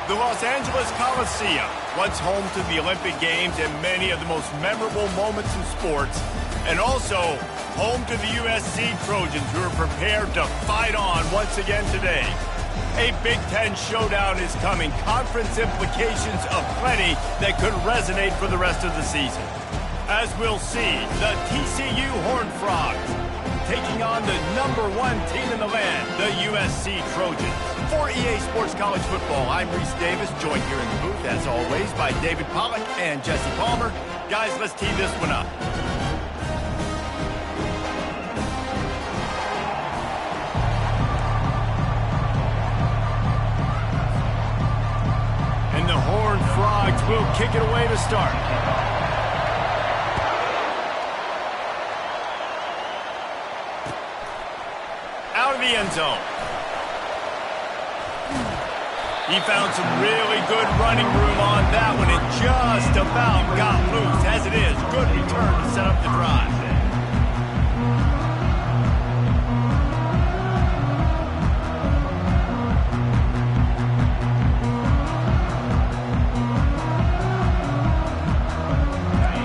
The Los Angeles Coliseum, once home to the Olympic Games and many of the most memorable moments in sports, and also home to the USC Trojans, who are prepared to fight on once again today. A Big Ten showdown is coming. Conference implications aplenty that could resonate for the rest of the season. As we'll see, the TCU Horned Frogs taking on the #1 team in the land, the USC Trojans. For EA Sports College Football, I'm Reese Davis, joined here in the booth, as always, by David Pollack and Jesse Palmer. Guys, let's tee this one up. And the Horned Frogs will kick it away to start. Out of the end zone. He found some really good running room on that one and just about got loose. As it is, good return to set up the drive.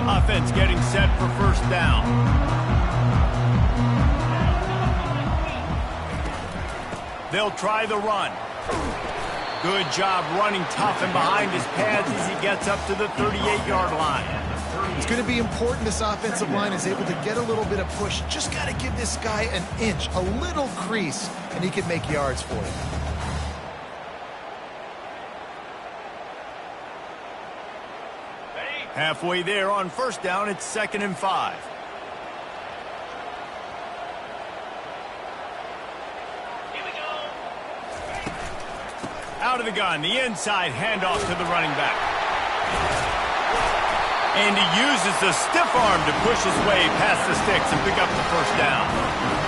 Offense getting set for first down. They'll try the run. Good job running tough and behind his pads as he gets up to the 38-yard line. It's going to be important this offensive line is able to get a little bit of push. Just got to give this guy an inch, a little crease, and he can make yards for you. Halfway there on first down, it's 2nd and 5. Out of the gun, the inside handoff to the running back. And he uses the stiff arm to push his way past the sticks and pick up the first down.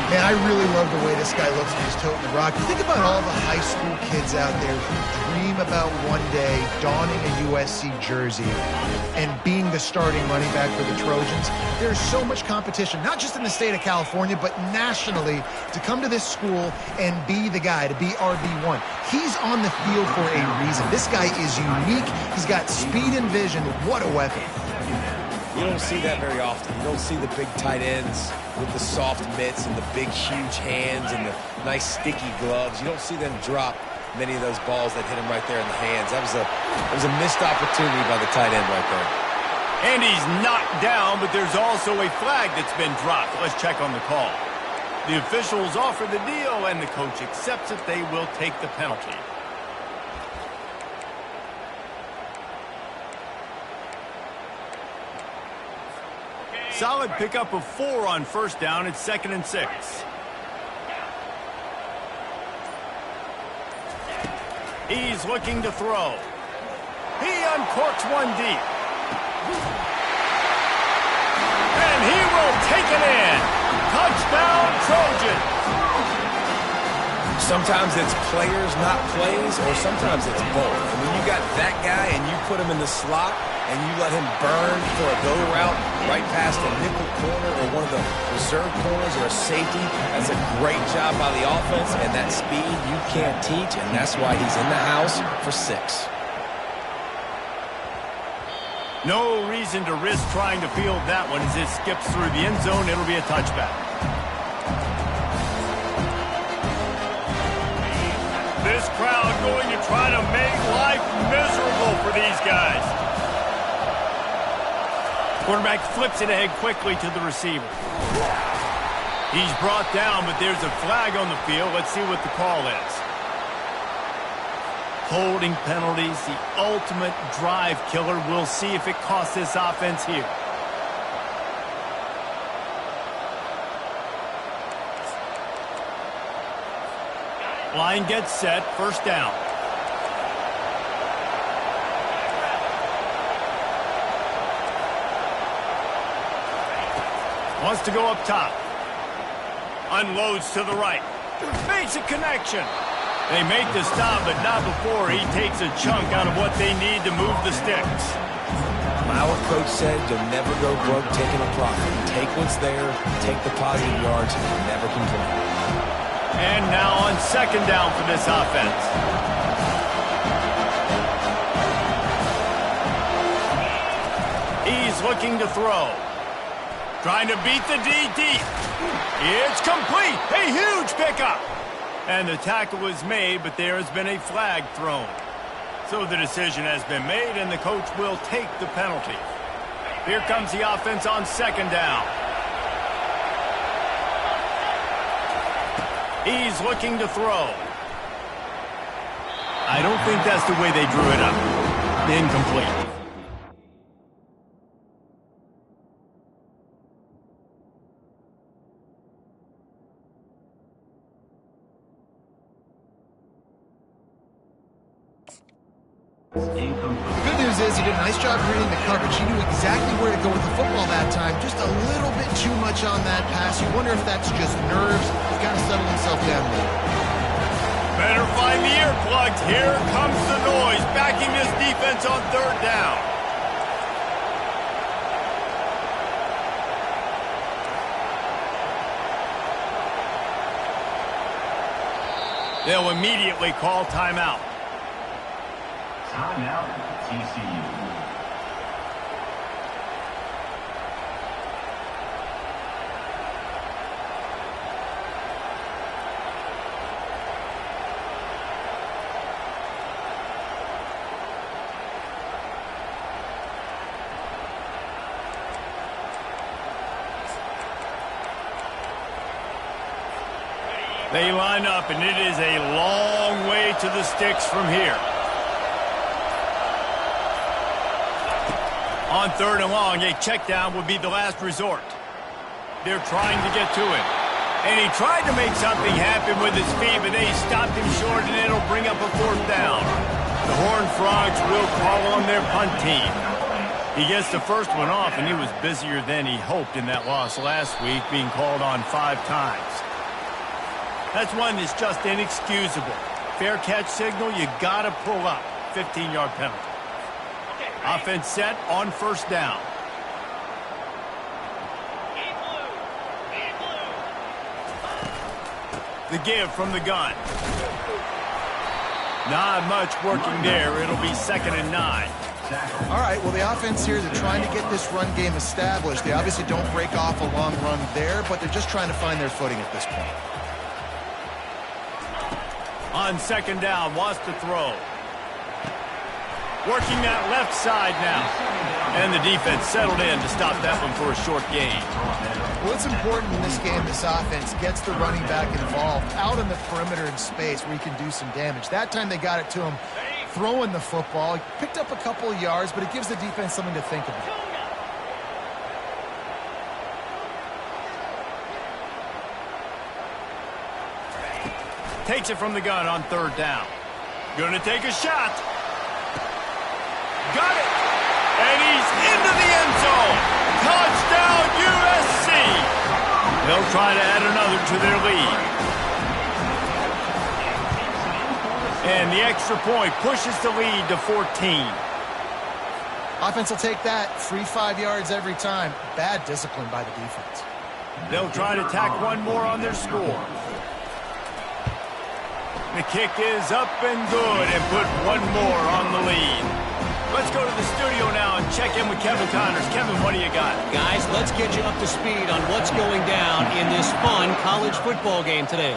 Man, I really love the way this guy looks when he's toting the rock. You think about all the high school kids out there who dream about one day donning a USC jersey and being the starting running back for the Trojans. There's so much competition, not just in the state of California, but nationally, to come to this school and be the guy, to be RB1. He's on the field for a reason. This guy is unique. He's got speed and vision. What a weapon. You don't see that very often. You don't see the big tight ends with the soft mitts and the big, huge hands and the nice, sticky gloves. You don't see them drop many of those balls that hit him right there in the hands. That was a missed opportunity by the tight end right there. And he's knocked down, but there's also a flag that's been dropped. Let's check on the call. The officials offer the deal, and the coach accepts it. They will take the penalty. Solid pickup of 4 on first down. It's 2nd and 6. He's looking to throw. He uncorks one deep. And he will take it in. Touchdown, Trojans. Sometimes it's players, not plays, or sometimes it's both. I mean, you got that guy and you put him in the slot and you let him burn for a go route right past a nickel corner or one of the reserve corners or a safety. That's a great job by the offense, and that speed you can't teach, and that's why he's in the house for 6. No reason to risk trying to field that one as it skips through the end zone. It'll be a touchback. This crowd going to try to make life miserable for these guys. Quarterback flips it ahead quickly to the receiver. He's brought down, but there's a flag on the field. Let's see what the call is. Holding penalties, the ultimate drive killer. We'll see if it costs this offense here. Line gets set, first down. Wants to go up top. Unloads to the right. Makes a connection. They make the stop, but not before he takes a chunk out of what they need to move the sticks. Our coach said you'll never go broke taking a profit. Take what's there, take the positive yards, and never complain. And now on second down for this offense. He's looking to throw. Trying to beat the DT. It's complete. A huge pickup. And the tackle was made, but there has been a flag thrown. So the decision has been made, and the coach will take the penalty. Here comes the offense on second down. He's looking to throw. I don't think that's the way they drew it up. Incomplete. The good news is he did a nice job reading the coverage. He knew exactly where to go with the football that time. Just a little bit too much on that pass. You wonder if that's just nerves. He's got to settle himself down a little. Better find the earplugs. Here comes the noise, backing this defense on third down. They'll immediately call timeout. Timeout, TCU. They line up, and it is a long way to the sticks from here. On third and long, a check down would be the last resort. They're trying to get to him. And he tried to make something happen with his feet, but they stopped him short, and it'll bring up a fourth down. The Horned Frogs will call on their punt team. He gets the first one off, and he was busier than he hoped in that loss last week, being called on 5 times. That's one that's just inexcusable. Fair catch signal, you got to pull up. 15-yard penalty. Offense set on first down. The give from the gun. Not much working there. It'll be 2nd and 9. All right, well, the offense here, they're trying to get this run game established. They obviously don't break off a long run there, but they're just trying to find their footing at this point. On second down, wants to throw. Working that left side now. And the defense settled in to stop that one for a short gain. Well, it's important in this game, this offense gets the running back involved out on the perimeter in space where he can do some damage. That time they got it to him throwing the football. He picked up a couple of yards, but it gives the defense something to think about. Takes it from the gun on third down. Going to take a shot. Got it. And he's into the end zone. Touchdown, USC. They'll try to add another to their lead. And the extra point pushes the lead to 14. Offense will take that. 3-5 yards every time. Bad discipline by the defense. They'll try to tack one more on their score. The kick is up and good and put one more on the lead. Let's go to the studio now and check in with Kevin Connors. Kevin, what do you got? Guys, let's get you up to speed on what's going down in this fun college football game today.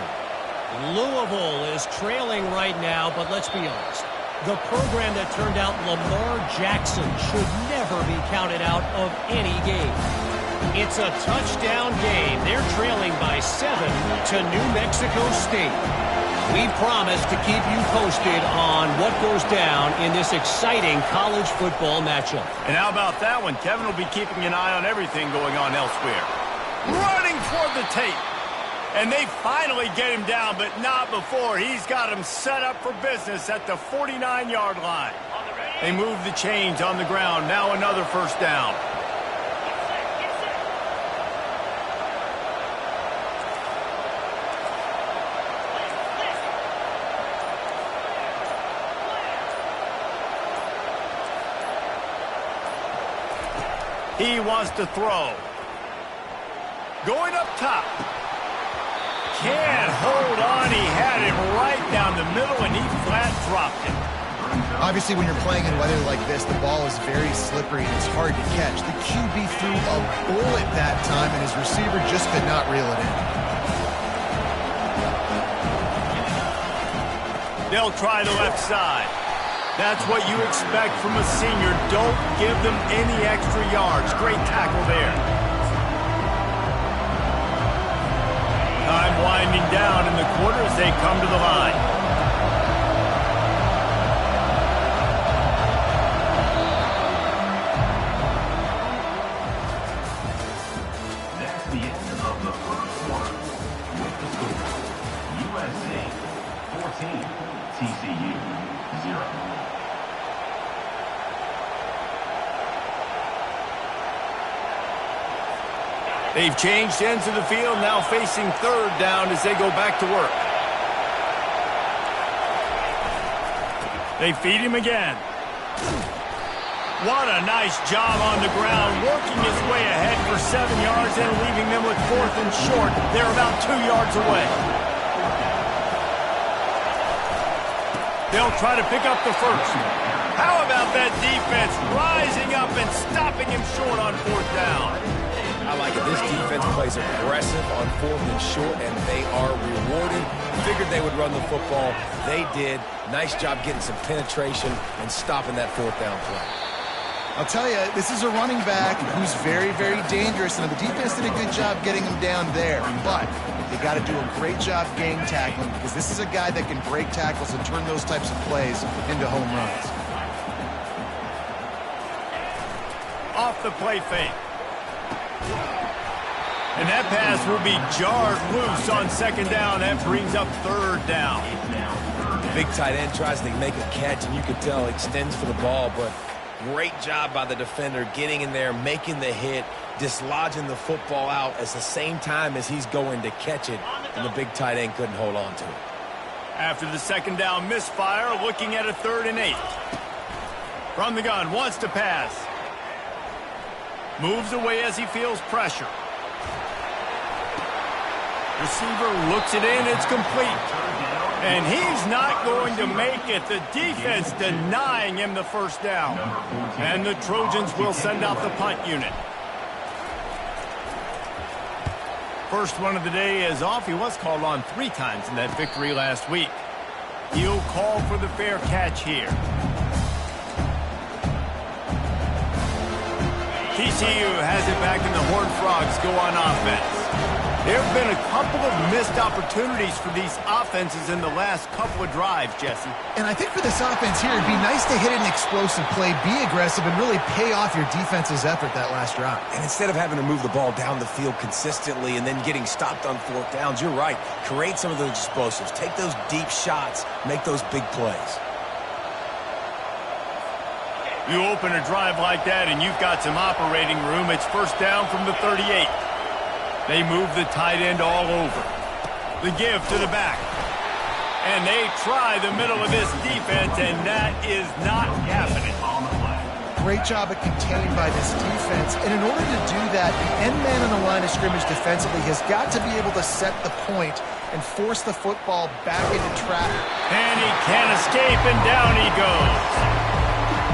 Louisville is trailing right now, but let's be honest. The program that turned out Lamar Jackson should never be counted out of any game. It's a touchdown game. They're trailing by 7 to New Mexico State. We promise to keep you posted on what goes down in this exciting college football matchup. And how about that one? Kevin will be keeping an eye on everything going on elsewhere. Running toward the tape. And they finally get him down, but not before. He's got him set up for business at the 49-yard line. They move the chains on the ground. Now another first down. He wants to throw. Going up top. Can't hold on. He had him right down the middle, and he flat dropped it. Obviously, when you're playing in weather like this, the ball is very slippery and it's hard to catch. The QB threw a bullet that time, and his receiver just could not reel it in. They'll try the left side. That's what you expect from a senior. Don't give them any extra yards. Great tackle there. Time winding down in the quarter as they come to the line. That's the end of the first quarter. With the score, USC 14, TCU 0. They've changed ends of the field, now facing third down as they go back to work. They feed him again. What a nice job on the ground, working his way ahead for 7 yards and leaving them with 4th and short. They're about 2 yards away. They'll try to pick up the first. How about that defense rising up and stopping him short on 4th down? I like it. This defense plays aggressive on 4th and short, and they are rewarded. Figured they would run the football. They did. Nice job getting some penetration and stopping that 4th down play. I'll tell you, this is a running back who's very, very dangerous, and the defense did a good job getting him down there. But they got to do a great job gang tackling, because this is a guy that can break tackles and turn those types of plays into home runs. Off the play fake. And that pass will be jarred loose on 2nd down. That brings up 3rd down. Big tight end tries to make a catch, and you can tell extends for the ball, but great job by the defender getting in there, making the hit, dislodging the football out at the same time as he's going to catch it, and the big tight end couldn't hold on to it. After the 2nd down misfire, looking at a 3rd and 8. From the gun, wants to pass. Moves away as he feels pressure. Receiver looks it in, it's complete. And he's not going to make it. The defense denying him the 1st down. And the Trojans will send out the punt unit. First one of the day is off. He was called on 3 times in that victory last week. He'll call for the fair catch here. TCU has it back, and the Horned Frogs go on offense. There have been a couple of missed opportunities for these offenses in the last couple of drives, Jesse. And I think for this offense here, it'd be nice to hit an explosive play, be aggressive, and really pay off your defense's effort that last drive. And instead of having to move the ball down the field consistently and then getting stopped on 4th downs, you're right. Create some of those explosives. Take those deep shots. Make those big plays. You open a drive like that, and you've got some operating room. It's 1st down from the 38. They move the tight end all over. The give to the back. And they try the middle of this defense, and that is not happening. Great job of contained by this defense. And in order to do that, the end man on the line of scrimmage defensively has got to be able to set the point and force the football back into traffic. And he can't escape, and down he goes.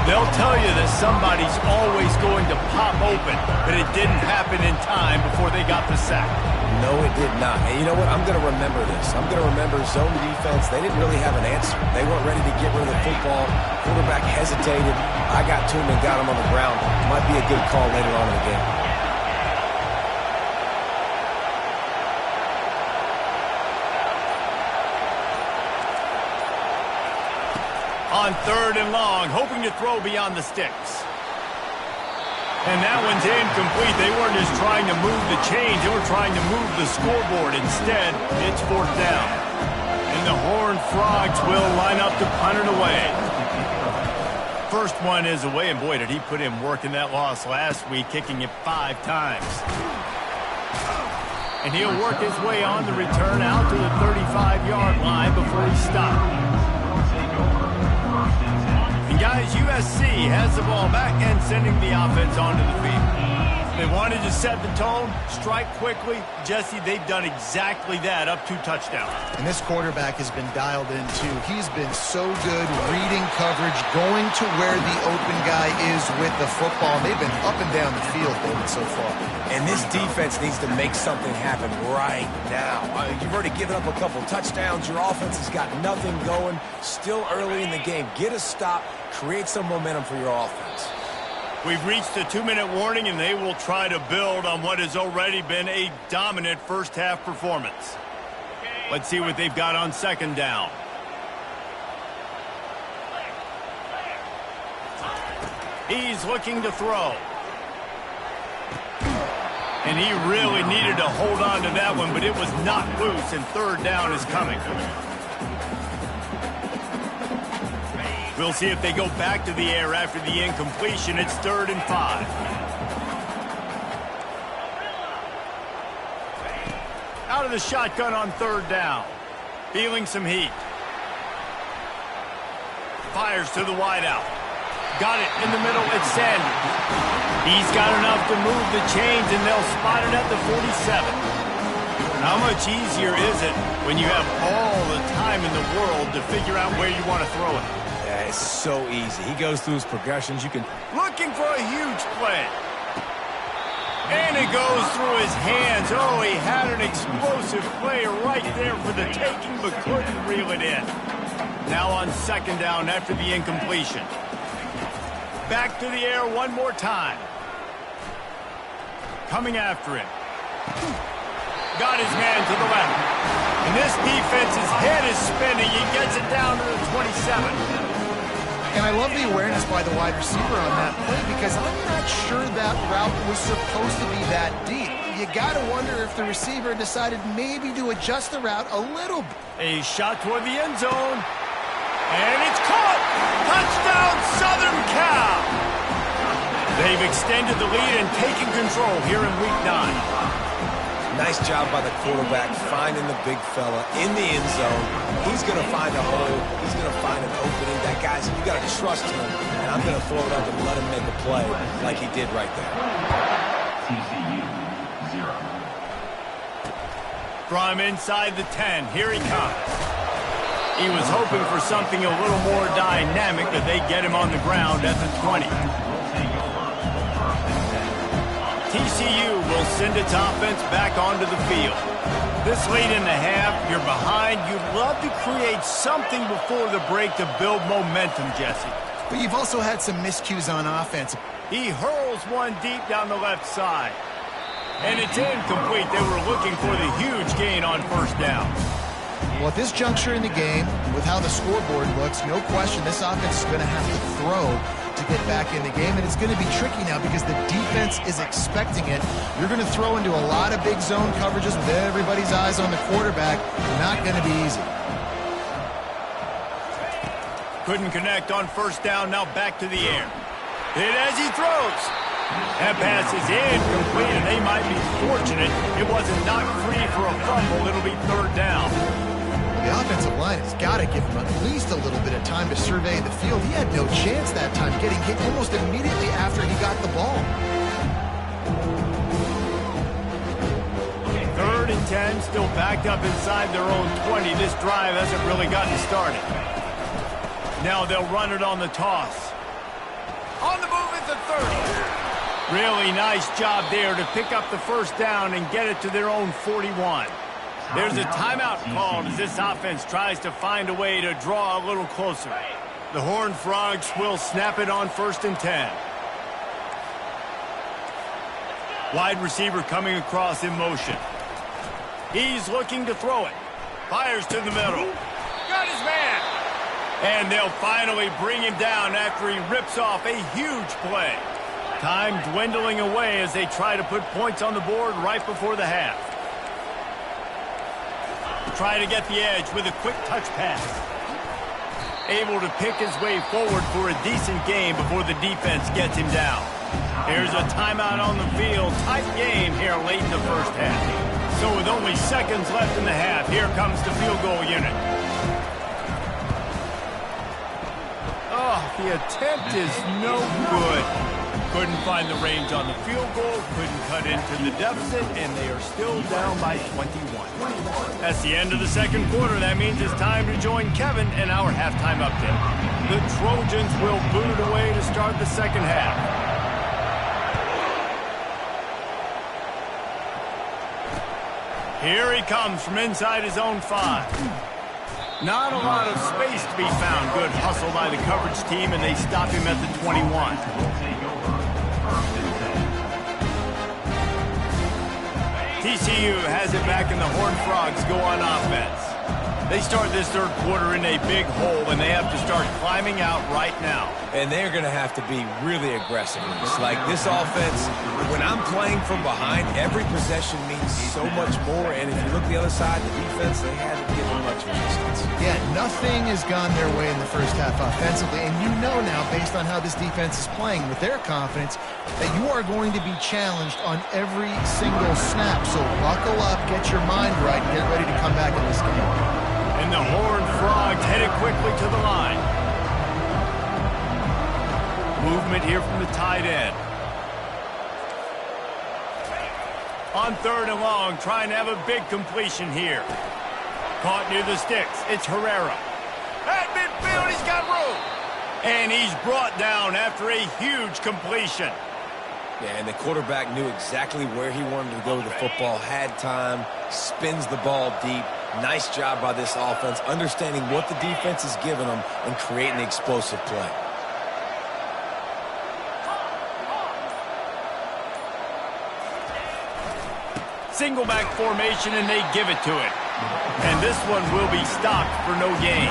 They'll tell you that somebody's always going to pop open, but it didn't happen in time before they got the sack. No, it did not. And you know what? I'm going to remember this. I'm going to remember zone defense. They didn't really have an answer. They weren't ready to get rid of the football. Quarterback hesitated. I got to him and got him on the ground. Might be a good call later on in the game. On 3rd and long, hoping to throw beyond the sticks. And that one's incomplete. They weren't just trying to move the chains. They were trying to move the scoreboard. Instead, it's 4th down. And the Horned Frogs will line up to punt it away. First one is away, and boy, did he put in work in that loss last week, kicking it 5 times. And he'll work his way on the return out to the 35-yard line before he stopped. And guys, USC has the ball back and sending the offense onto the field. They wanted to set the tone, strike quickly. Jesse, they've done exactly that, up 2 touchdowns. And this quarterback has been dialed in, too. He's been so good reading coverage, going to where the open guy is with the football. They've been up and down the field, David, so far. And this defense needs to make something happen right now. You've already given up a couple touchdowns. Your offense has got nothing going. Still early in the game. Get a stop. Create some momentum for your offense. We've reached the 2-minute warning, and they will try to build on what has already been a dominant first-half performance. Let's see what they've got on 2nd down. He's looking to throw. And he really needed to hold on to that one, but it was not loose, and 3rd down is coming. We'll see if they go back to the air after the incompletion. It's 3rd and 5. Out of the shotgun on 3rd down. Feeling some heat. Fires to the wideout. Got it in the middle. It's Sanders. He's got enough to move the chains, and they'll spot it at the 47. How much easier is it when you have all the time in the world to figure out where you want to throw it? Yeah, it's so easy. He goes through his progressions. Looking for a huge play. And it goes through his hands. Oh, he had an explosive play right there for the taking, but couldn't reel it in. Now on 2nd down after the incompletion. Back to the air one more time. Coming after him. Got his man to the left. And this defense's head is spinning. He gets it down to the 27. And I love the awareness by the wide receiver on that play because I'm not sure that route was supposed to be that deep. You got to wonder if the receiver decided maybe to adjust the route a little bit. A shot toward the end zone. And it's caught! Touchdown, Southern Cal! They've extended the lead and taken control here in Week 9. Nice job by the quarterback finding the big fella in the end zone. He's going to find a hole. He's going to find an opening. That guy's, you got to trust him. And I'm going to throw it up and let him make a play like he did right there. TCU 0. From inside the 10, here he comes. He was hoping for something a little more dynamic, but they get him on the ground at the 20. TCU will send its offense back onto the field. This late in the half, you're behind. You'd love to create something before the break to build momentum, Jesse. But you've also had some miscues on offense. He hurls one deep down the left side. And it's incomplete. They were looking for the huge gain on 1st down. Well, at this juncture in the game, with how the scoreboard looks, no question this offense is going to have to throw to get back in the game, and it's going to be tricky now because the defense is expecting it. You're going to throw into a lot of big zone coverages with everybody's eyes on the quarterback. Not going to be easy. Couldn't connect on 1st down, now back to the air. Hit as he throws. That pass is incomplete, and they might be fortunate it wasn't knocked free for a fumble. It'll be 3rd down. The offensive line has got to give him at least a little bit of time to survey the field. He had no chance that time, getting hit almost immediately after he got the ball. 3rd and 10, still backed up inside their own 20. This drive hasn't really gotten started. Now they'll run it on the toss. On the move at the 30. Really nice job there to pick up the 1st down and get it to their own 41. There's a timeout called as this offense tries to find a way to draw a little closer. The Horned Frogs will snap it on 1st and 10. Wide receiver coming across in motion. He's looking to throw it. Fires to the middle. Got his man. And they'll finally bring him down after he rips off a huge play. Time dwindling away as they try to put points on the board right before the half. Try to get the edge with a quick touch pass. Able to pick his way forward for a decent game before the defense gets him down. Here's a timeout on the field. Tight game here late in the 1st half. So with only seconds left in the half, here comes the field goal unit. Oh, the attempt is no good. Couldn't find the range on the field goal, couldn't cut into the deficit, and they are still down by 21. That's the end of the second quarter. That means it's time to join Kevin in our halftime update. The Trojans will boot it away to start the second half. Here he comes from inside his own 5. Not a lot of space to be found. Good hustle by the coverage team, and they stop him at the 21. TCU has it back, and the Horned Frogs go on offense. They start this third quarter in a big hole, and they have to start climbing out right now. And they're going to have to be really aggressive. It's like this offense, when I'm playing from behind, every possession means so much more. And if you look the other side, the defense, they haven't given much resistance. Yeah, nothing has gone their way in the first half offensively. And you know now, based on how this defense is playing with their confidence, that you are going to be challenged on every single snap. So buckle up, get your mind right, and get ready to come back in this game. And the Horned Frogs headed quickly to the line. Movement here from the tight end. On 3rd and long, trying to have a big completion here. Caught near the sticks. It's Herrera. At midfield, he's got room. And he's brought down after a huge completion. Yeah, and the quarterback knew exactly where he wanted to go with the football, had time, spins the ball deep. Nice job by this offense, understanding what the defense is giving them and creating an explosive play. Single back formation, and they give it to it. And this one will be stopped for no gain.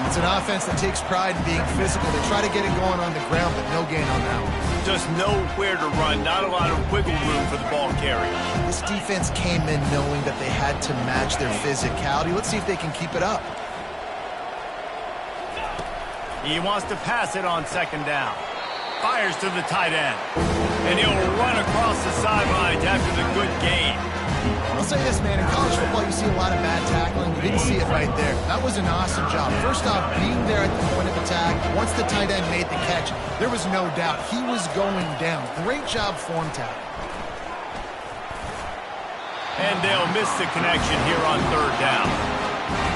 It's an offense that takes pride in being physical. They try to get it going on the ground, but no gain on that one. Just nowhere to run, not a lot of wiggle room for the ball carrier. This defense came in knowing that they had to match their physicality. Let's see if they can keep it up. He wants to pass it on 2nd down. Fires to the tight end. And he'll run across the sidelines after the good gain. I'll say this, man, in college football you see a lot of bad tackling. You didn't see it right there. That was an awesome job. First off, being there at the point of attack, once the tight end made the catch, there was no doubt he was going down. Great job form tackle. And they'll miss the connection here on 3rd down.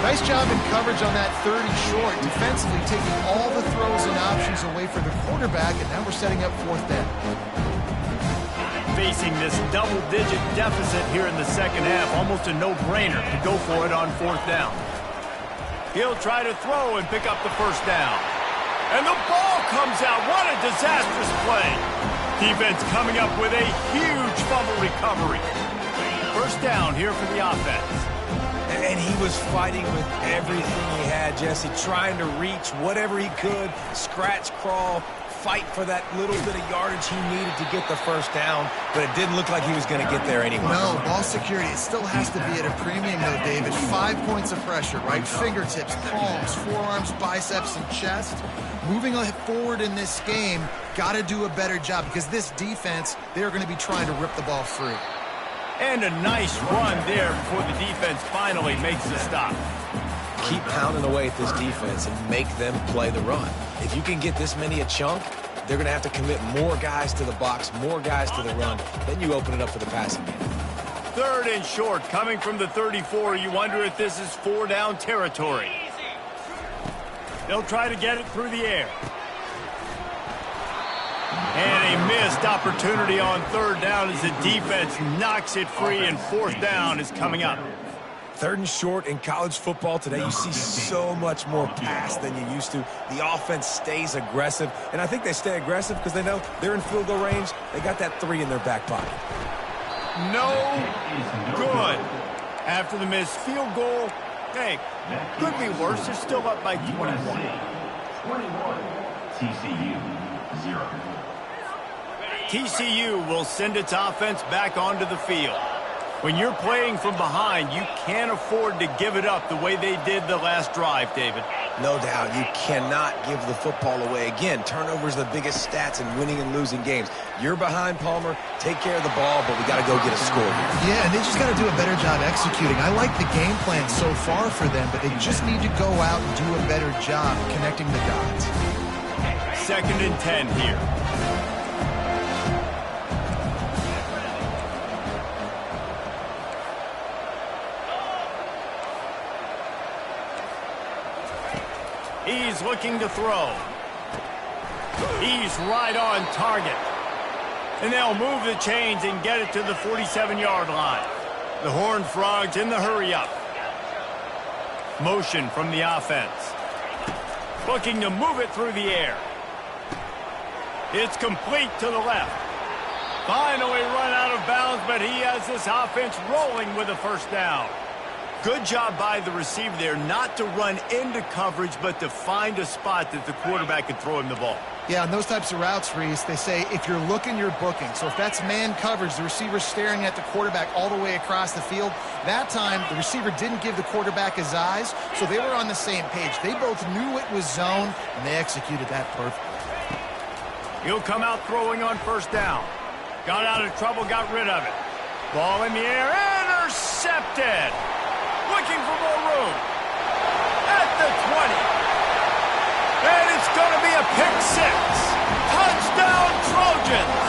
Nice job in coverage on that 30 short, defensively taking all the throws and options away from the quarterback, and now we're setting up 4th down. Facing this double-digit deficit here in the second half, almost a no-brainer to go for it on 4th down. He'll try to throw and pick up the 1st down. And the ball comes out. What a disastrous play. Defense coming up with a huge fumble recovery. 1st down here for the offense. And he was fighting with everything he had, Jesse, trying to reach whatever he could, scratch, crawl, fight for that little bit of yardage he needed to get the 1st down, but it didn't look like he was going to get there anyway. No, ball security, it still has to be at a premium though, David. 5 points of pressure, right? Fingertips, palms, forearms, biceps, and chest. Moving forward in this game, got to do a better job because this defense, they're going to be trying to rip the ball free. And a nice run there before the defense finally makes the stop. Keep pounding away at this defense and make them play the run. If you can get this many a chunk, they're going to have to commit more guys to the box, more guys to the run. Then you open it up for the passing game. 3rd and short, coming from the 34. You wonder if this is 4-down territory. They'll try to get it through the air. And a missed opportunity on 3rd down as the defense knocks it free, and 4th down is coming up. 3rd and short in college football today, you see so much more pass than you used to. The offense stays aggressive, and I think they stay aggressive because they know they're in field goal range. They got that 3 in their back pocket. No good. After the missed field goal, hey, could be worse. They're still up by 21. TCU 0. TCU will send its offense back onto the field. When you're playing from behind, you can't afford to give it up the way they did the last drive, David. No doubt. You cannot give the football away. Again, turnovers are the biggest stats in winning and losing games. You're behind, Palmer. Take care of the ball, but we got to go get a score here. Yeah, and they just got to do a better job executing. I like the game plan so far for them, but they just need to go out and do a better job connecting the dots. 2nd and 10 here. He's looking to throw. He's right on target. And they'll move the chains and get it to the 47-yard line. The Horned Frogs in the hurry-up. Motion from the offense. Looking to move it through the air. It's complete to the left. Finally run out of bounds, but he has this offense rolling with a first down. Good job by the receiver there not to run into coverage, but to find a spot that the quarterback can throw him the ball. Yeah, on those types of routes, Reese, they say if you're looking, you're booking. So if that's man coverage, the receiver's staring at the quarterback all the way across the field. That time, the receiver didn't give the quarterback his eyes, so they were on the same page. They both knew it was zone, and they executed that perfectly. He'll come out throwing on first down. Got out of trouble, got rid of it. Ball in the air, intercepted. Looking for more room. At the 20. And it's going to be a pick six. Touchdown, Trojans.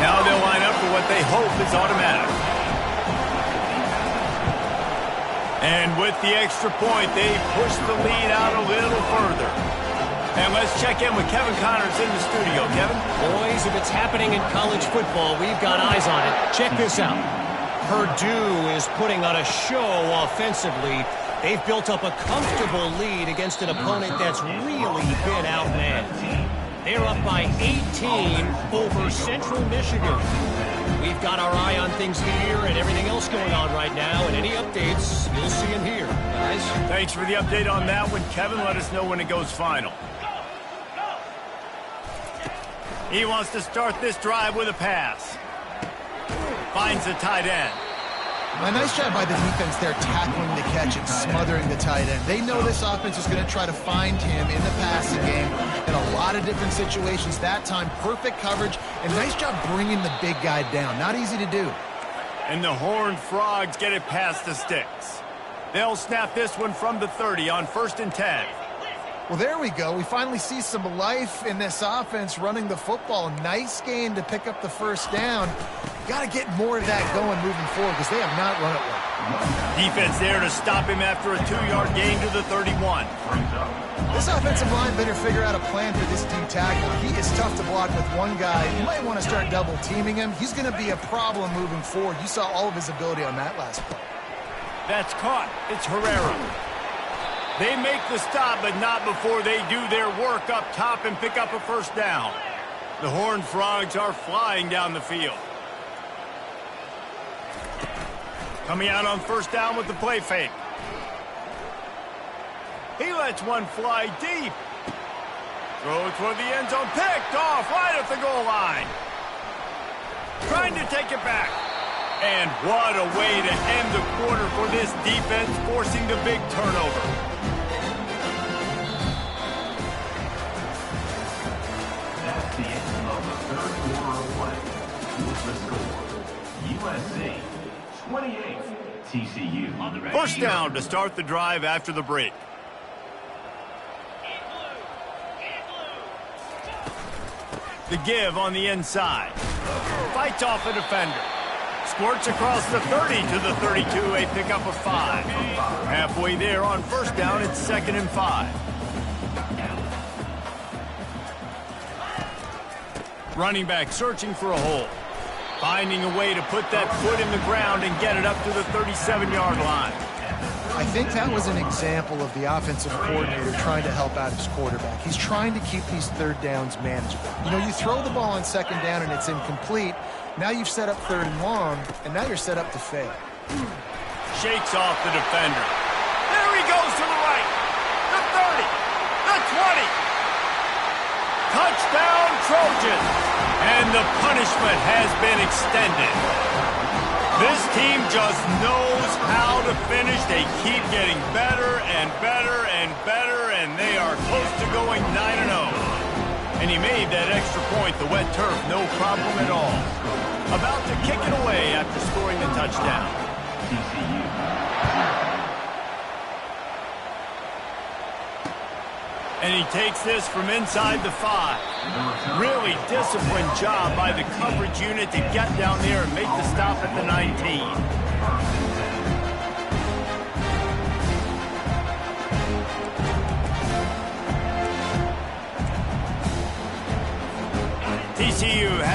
Now they'll line up for what they hope is automatic. And with the extra point, they push the lead out a little further. And let's check in with Kevin Connors in the studio. Kevin? Boys, if it's happening in college football, we've got eyes on it. Check this out. Purdue is putting on a show offensively. They've built up a comfortable lead against an opponent that's really been outmanned. They're up by 18 over Central Michigan. We've got our eye on things here and everything else going on right now, and any updates you'll see in here, guys. Thanks for the update on that one, Kevin. Let us know when it goes final. He wants to start this drive with a pass. Finds the tight end. A nice job by the defense there, tackling the catch and smothering the tight end. They know this offense is going to try to find him in the passing game in a lot of different situations. That time, perfect coverage, and nice job bringing the big guy down. Not easy to do. And the Horned Frogs get it past the sticks. They'll snap this one from the 30 on 1st and 10. Well, there we go. We finally see some life in this offense running the football. Nice gain to pick up the first down. Got to get more of that going moving forward because they have not run it well. Defense there to stop him after a 2-yard gain to the 31. This offensive line better figure out a plan for this D tackle. He is tough to block with one guy. You might want to start double teaming him. He's going to be a problem moving forward. You saw all of his ability on that last play. That's caught. It's Herrera. They make the stop, but not before they do their work up top and pick up a first down. The Horned Frogs are flying down the field. Coming out on first down with the play fake. He lets one fly deep. Throw toward the end zone. Picked off right at the goal line. Trying to take it back. And what a way to end the quarter for this defense, forcing the big turnover. That's the end of the third quarter of play. With the score, USC 28, TCU. First down to start the drive after the break. The give on the inside. Fights off a defender. Squirts across the 30 to the 32, a pickup of 5. Halfway there on first down, it's 2nd and 5. Running back searching for a hole. Finding a way to put that foot in the ground and get it up to the 37-yard line. I think that was an example of the offensive coordinator trying to help out his quarterback. He's trying to keep these third downs manageable. You know, you throw the ball on 2nd down and it's incomplete. Now you've set up 3rd and long, and now you're set up to fail. Shakes off the defender. There he goes to the right. The 30. The 20. Touchdown, Trojans. And the punishment has been extended. This team just knows how to finish. They keep getting better and better and better, and they are close to going 9-0. And he made that extra point, the wet turf, no problem at all. About to kick it away after scoring the touchdown. TCU. And he takes this from inside the 5. Really disciplined job by the coverage unit to get down there and make the stop at the 19.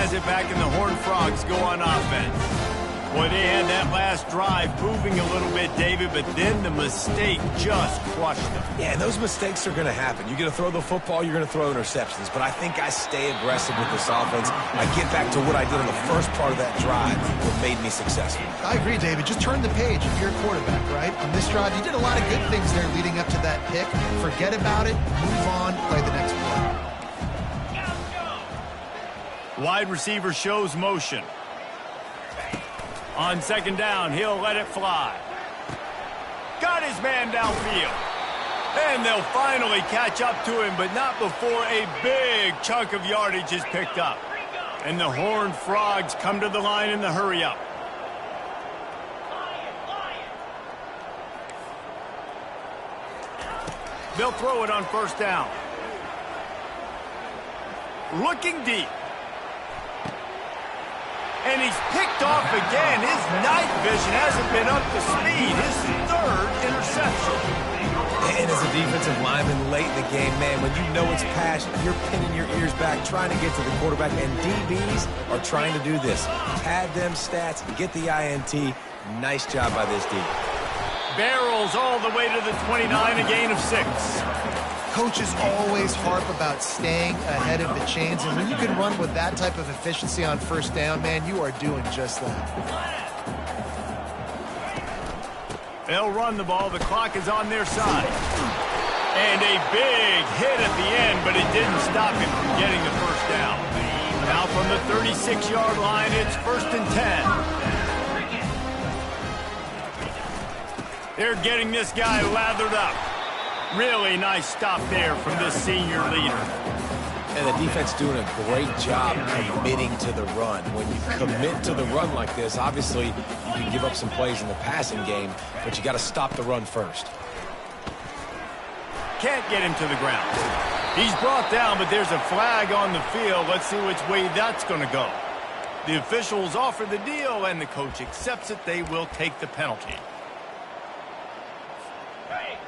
has it back, and the Horned Frogs go on offense. Boy, they had that last drive moving a little bit, David, but then the mistake just crushed them. Yeah, and those mistakes are going to happen. You're going to throw the football, you're going to throw interceptions. But I think I stay aggressive with this offense. I get back to what I did in the first part of that drive that made me successful. I agree, David. Just turn the page if you're a quarterback, right? On this drive, you did a lot of good things there leading up to that pick. Forget about it, move on, play the next play. Wide receiver shows motion. On second down, he'll let it fly. Got his man downfield. And they'll finally catch up to him, but not before a big chunk of yardage is picked up. And the Horned Frogs come to the line in the hurry-up. They'll throw it on first down. Looking deep. And he's picked off again. His night vision hasn't been up to speed. His third interception. And as a defensive lineman late in the game, man, when you know it's pass, you're pinning your ears back, trying to get to the quarterback. And DBs are trying to do this. Pad them stats, get the INT. Nice job by this D. Barrels all the way to the 29, a gain of 6. Coaches always harp about staying ahead of the chains, and when you can run with that type of efficiency on first down, man, you are doing just that. They'll run the ball. The clock is on their side. And a big hit at the end, but it didn't stop him from getting the first down. Now from the 36-yard line, it's 1st and 10. They're getting this guy lathered up. Really nice stop there from this senior leader. And the defense doing a great job committing to the run. When you commit to the run like this, obviously you can give up some plays in the passing game, but you got to stop the run first. Can't get him to the ground. He's brought down, but there's a flag on the field. Let's see which way that's going to go. The officials offer the deal, and the coach accepts it. They will take the penalty.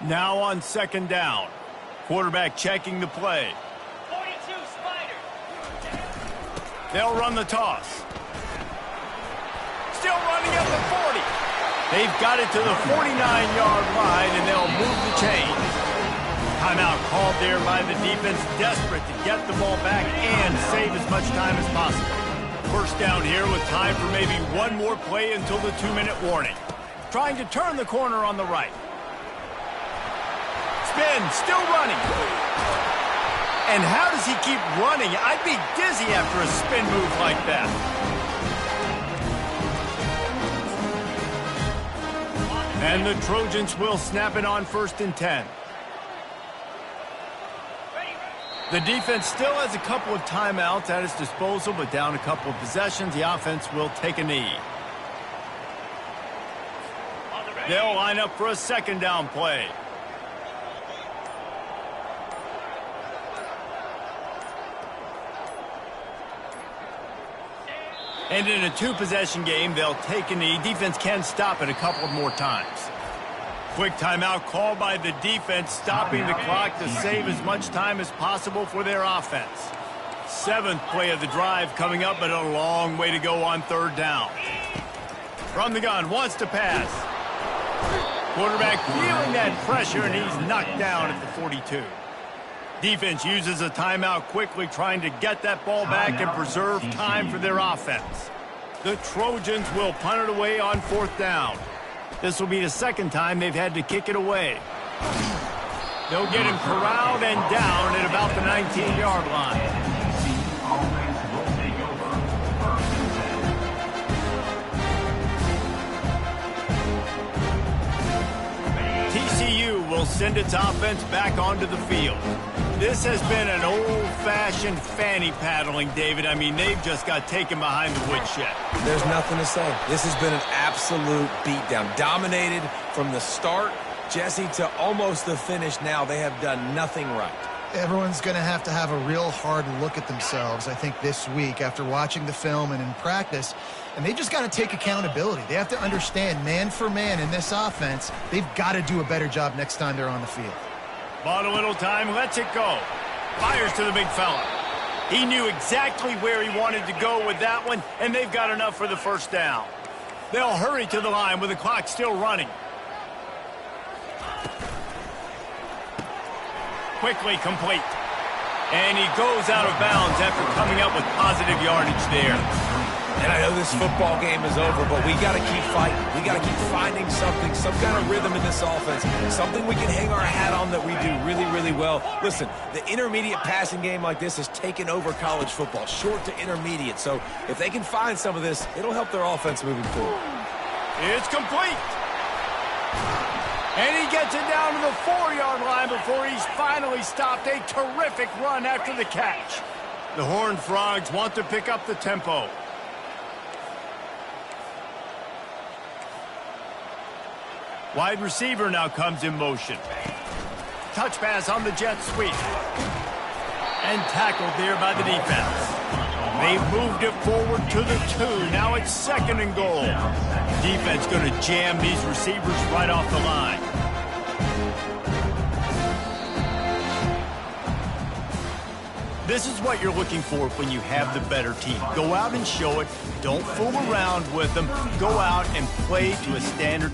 Now on second down. Quarterback checking the play. 42, Spider. They'll run the toss. Still running at the 40. They've got it to the 49-yard line, and they'll move the chains. Timeout called there by the defense, desperate to get the ball back and save as much time as possible. First down here with time for maybe one more play until the 2-minute warning. Trying to turn the corner on the right. Spin, still running. And how does he keep running? I'd be dizzy after a spin move like that. And the Trojans will snap it on 1st and 10. The defense still has a couple of timeouts at its disposal, but down a couple of possessions, the offense will take a knee. They'll line up for a second down play. And in a two-possession game, they'll take a knee. Defense can stop it a couple more times. Quick timeout called by the defense, stopping the clock to save as much time as possible for their offense. 7th play of the drive coming up, but a long way to go on third down. From the gun, wants to pass. Quarterback feeling that pressure, and he's knocked down at the 42. Defense uses a timeout quickly, trying to get that ball back and preserve time for their offense. The Trojans will punt it away on 4th down. This will be the second time they've had to kick it away. They'll get him corralled and down at about the 19-yard line. TCU will send its offense back onto the field. This has been an old-fashioned fanny paddling, David. I mean, they've just got taken behind the woodshed. There's nothing to say. This has been an absolute beatdown. Dominated from the start, Jesse, to almost the finish now. They have done nothing right. Everyone's going to have a real hard look at themselves, I think, this week after watching the film and in practice. And they just got to take accountability. They have to understand, man for man in this offense, they've got to do a better job next time they're on the field. Bought a little time, lets it go. Fires to the big fella. He knew exactly where he wanted to go with that one, and they've got enough for the first down. They'll hurry to the line with the clock still running. Quickly complete. And he goes out of bounds after coming up with positive yardage there. And I know this football game is over, but we got to keep fighting. We got to keep finding something, some kind of rhythm in this offense, something we can hang our hat on that we do really, really well. Listen, the intermediate passing game like this has taken over college football, short to intermediate. So if they can find some of this, it'll help their offense moving forward. It's complete. And he gets it down to the 4-yard line before he's finally stopped. A terrific run after the catch. The Horned Frogs want to pick up the tempo. Wide receiver now comes in motion. Touch pass on the jet sweep. And tackled there by the defense. They've moved it forward to the 2. Now it's 2nd and goal. Defense going to jam these receivers right off the line. This is what you're looking for when you have the better team. Go out and show it. Don't fool around with them. Go out and play to a standard